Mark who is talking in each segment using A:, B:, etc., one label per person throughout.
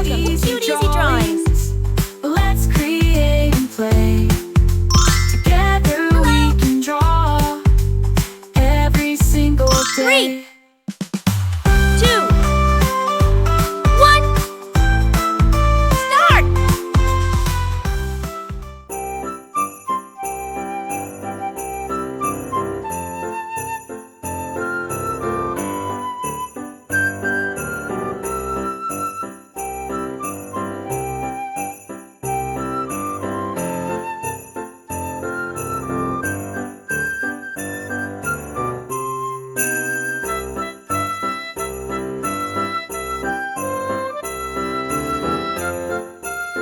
A: Welcome to Cute Easy Drawings.
B: Let's create and play. Together we can draw every single day.
A: 3, 2, 1, start!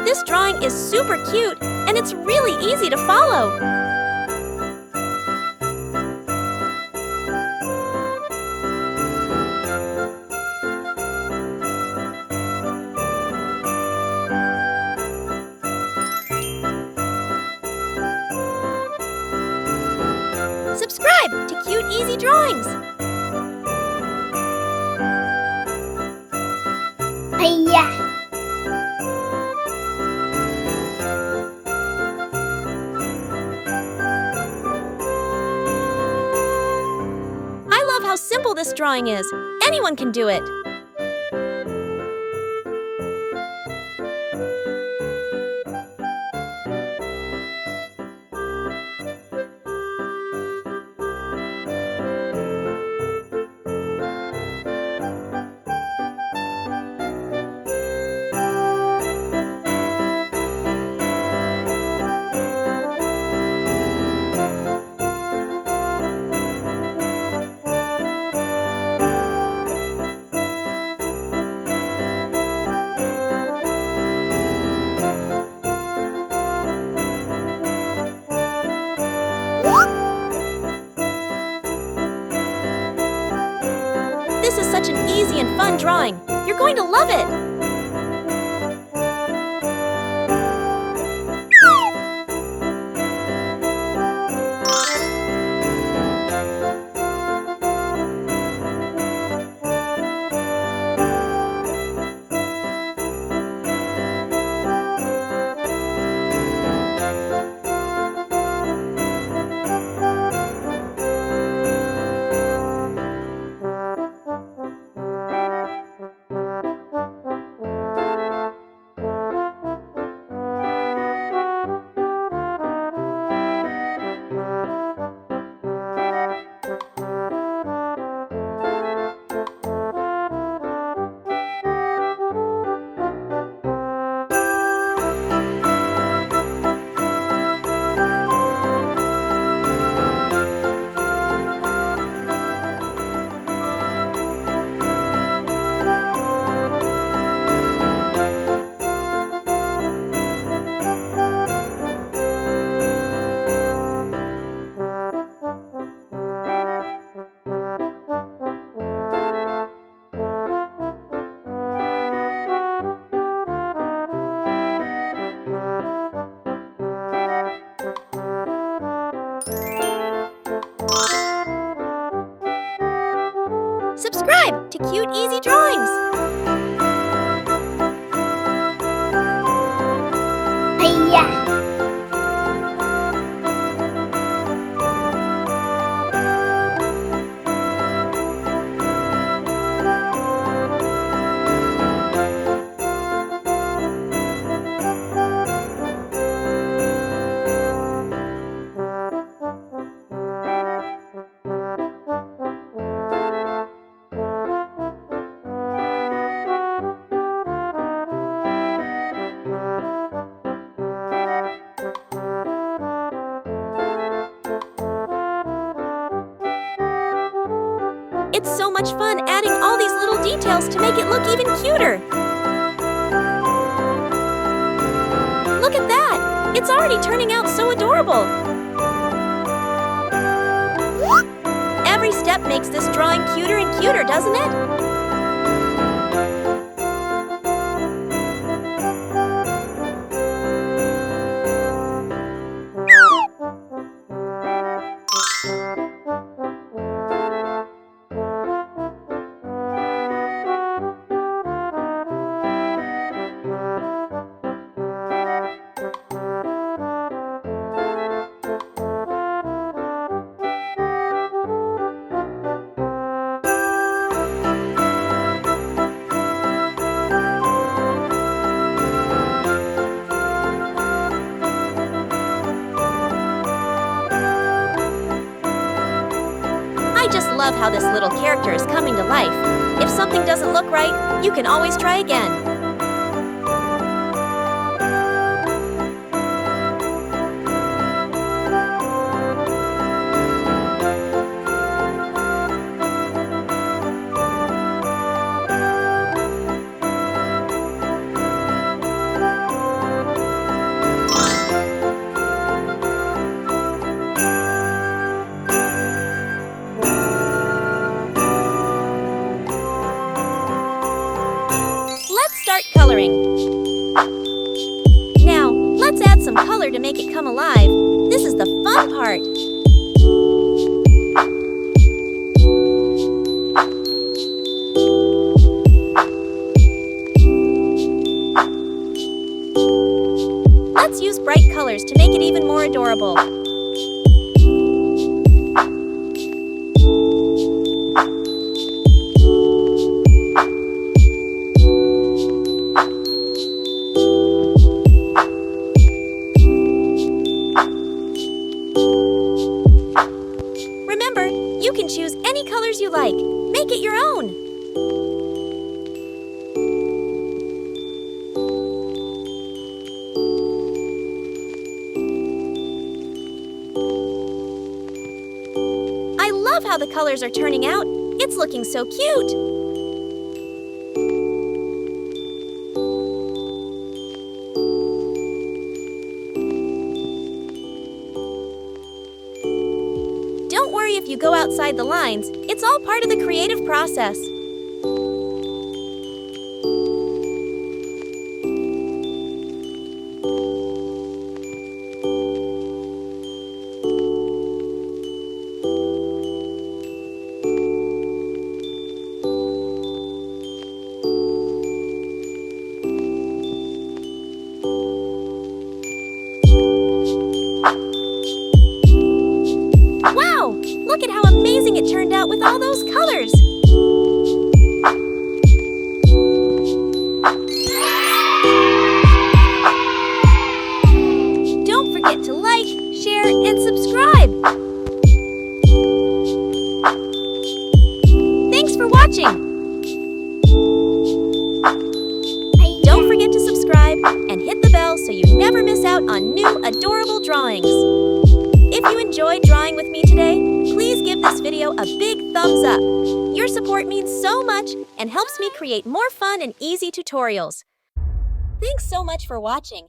A: This drawing is super cute, and it's really easy to follow. Subscribe to Cute Easy Drawings.
C: Yeah.
A: I love how simple this drawing is. Anyone can do it. This is such an easy and fun drawing. You're going to love it. Subscribe to Cute Easy Drawings.
C: Yeah.
A: It's so much fun adding all these little details to make it look even cuter. Look at that! It's already turning out so adorable. Every step makes this drawing cuter and cuter, doesn't it? love how this little character is coming to life. If something doesn't look right, you can always try again. Start coloring. Now, let's add some color to make it come alive. This is the fun part. Let's use bright colors to make it even more adorable. You can choose any colors you like. Make it your own. I love how the colors are turning out. It's looking so cute. Don't worry if you go outside the lines. It's all part of the creative process. Look at how amazing it turned out with all those colors! Don't forget to like, share, and subscribe! Thanks for watching! Don't forget to subscribe and hit the bell so you never miss out on new adorable drawings. If you enjoyed drawing with me today, please give this video a big thumbs up. Your support means so much and helps me create more fun and easy tutorials. Thanks so much for watching,